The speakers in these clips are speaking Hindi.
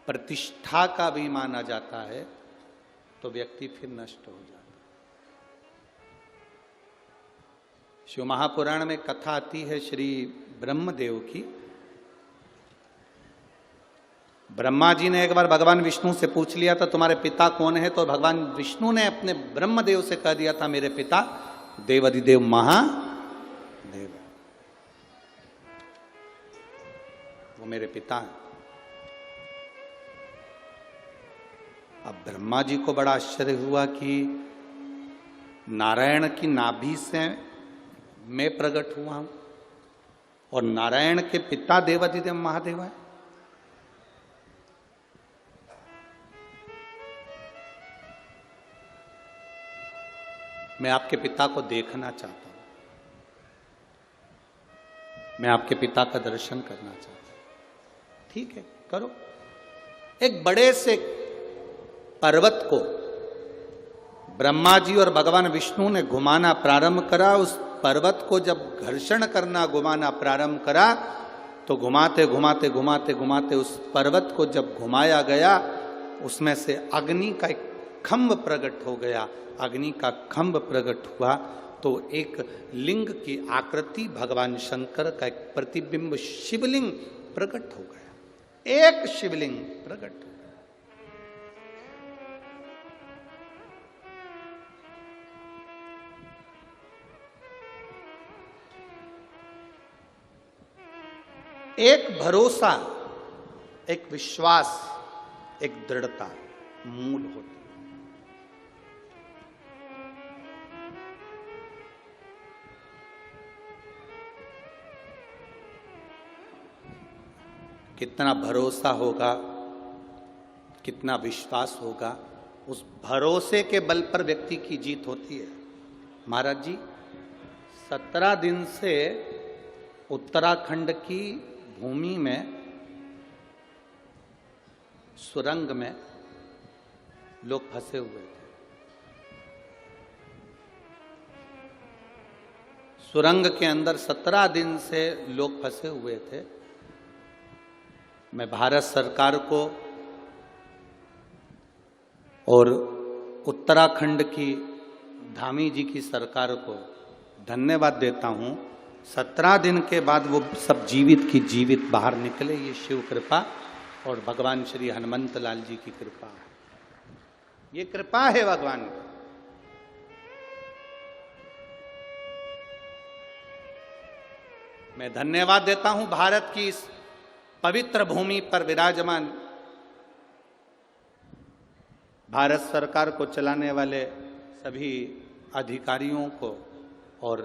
प्रतिष्ठा का भी माना जाता है तो व्यक्ति फिर नष्ट हो जाता है। शिव महापुराण में कथा आती है श्री ब्रह्मदेव की। ब्रह्मा जी ने एक बार भगवान विष्णु से पूछ लिया था तुम्हारे पिता कौन है, तो भगवान विष्णु ने अपने ब्रह्मदेव से कह दिया था मेरे पिता देवाधिदेव महादेव, वो मेरे पिता हैं। अब ब्रह्मा जी को बड़ा आश्चर्य हुआ कि नारायण की नाभि से मैं प्रकट हुआ हूं और नारायण के पिता देवाधिदेव महादेव है। मैं आपके पिता को देखना चाहता हूं, मैं आपके पिता का दर्शन करना चाहता हूं। ठीक है, करो। एक बड़े से पर्वत को ब्रह्मा जी और भगवान विष्णु ने घुमाना प्रारंभ करा। उस पर्वत को जब घर्षण करना घुमाना प्रारंभ करा तो घुमाते घुमाते घुमाते घुमाते उस पर्वत को जब घुमाया गया, उसमें से अग्नि का एक खंभ प्रकट हो गया। अग्नि का खंभ प्रकट हुआ तो एक लिंग की आकृति भगवान शंकर का एक प्रतिबिंब शिवलिंग प्रकट हो गया। एक शिवलिंग प्रकट हो गया। एक भरोसा, एक विश्वास, एक दृढ़ता मूल होती है। कितना भरोसा होगा, कितना विश्वास होगा, उस भरोसे के बल पर व्यक्ति की जीत होती है। महाराज जी 17 दिन से उत्तराखंड की भूमि में सुरंग में लोग फंसे हुए थे। सुरंग के अंदर 17 दिन से लोग फंसे हुए थे। मैं भारत सरकार को और उत्तराखंड की धामी जी की सरकार को धन्यवाद देता हूं। 17 दिन के बाद वो सब जीवित की जीवित बाहर निकले। ये शिव कृपा और भगवान श्री हनुमंत लाल जी की कृपा है। ये कृपा है भगवान की। मैं धन्यवाद देता हूं भारत की इस पवित्र भूमि पर विराजमान भारत सरकार को चलाने वाले सभी अधिकारियों को और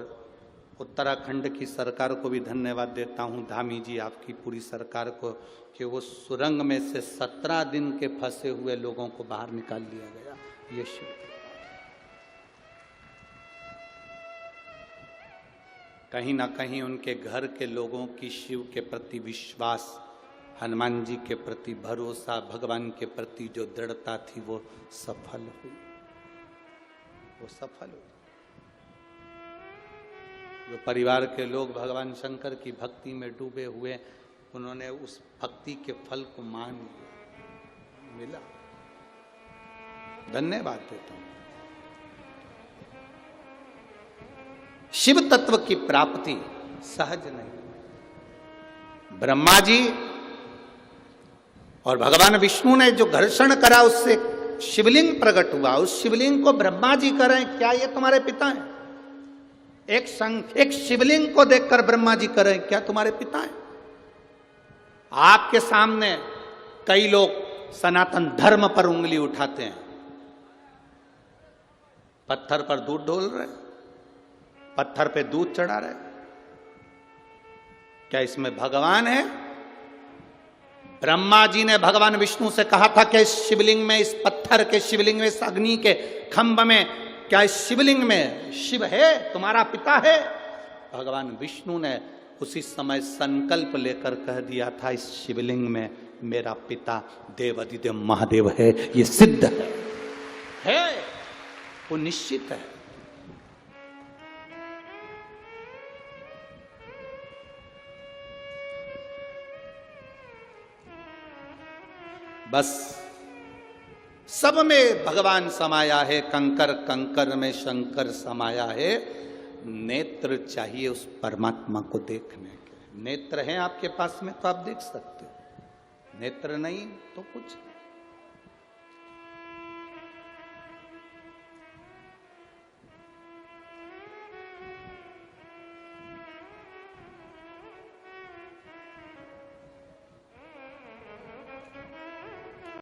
उत्तराखंड की सरकार को भी धन्यवाद देता हूं, धामी जी आपकी पूरी सरकार को, कि वो सुरंग में से 17 दिन के फंसे हुए लोगों को बाहर निकाल लिया गया। ये शिव कहीं ना कहीं उनके घर के लोगों की शिव के प्रति विश्वास, हनुमान जी के प्रति भरोसा, भगवान के प्रति जो दृढ़ता थी वो सफल हुई। वो सफल हुई। जो परिवार के लोग भगवान शंकर की भक्ति में डूबे हुए, उन्होंने उस भक्ति के फल को मान लिया, मिला। धन्यवाद देता हूं। शिव तत्व की प्राप्ति सहज नहीं। ब्रह्मा जी और भगवान विष्णु ने जो घर्षण करा उससे शिवलिंग प्रकट हुआ। उस शिवलिंग को ब्रह्मा जी कह रहे हैं क्या ये तुम्हारे पिता हैं? एक शिवलिंग को देखकर ब्रह्मा जी कह रहे हैं क्या तुम्हारे पिता हैं? आपके सामने कई लोग सनातन धर्म पर उंगली उठाते हैं, पत्थर पर दूध डोल रहे, पत्थर पे दूध चढ़ा रहे। क्या इसमें भगवान है? ब्रह्मा जी ने भगवान विष्णु से कहा था कि इस शिवलिंग में, इस पत्थर के शिवलिंग में, इस अग्नि के खंभ में, क्या इस शिवलिंग में शिव है, तुम्हारा पिता है? भगवान विष्णु ने उसी समय संकल्प लेकर कह दिया था इस शिवलिंग में मेरा पिता देवाधिदेव महादेव है। ये सिद्ध है, वो निश्चित है। बस सब में भगवान समाया है, कंकर कंकर में शंकर समाया है। नेत्र चाहिए उस परमात्मा को देखने के। नेत्र हैं आपके पास में तो आप देख सकते हो, नेत्र नहीं तो कुछ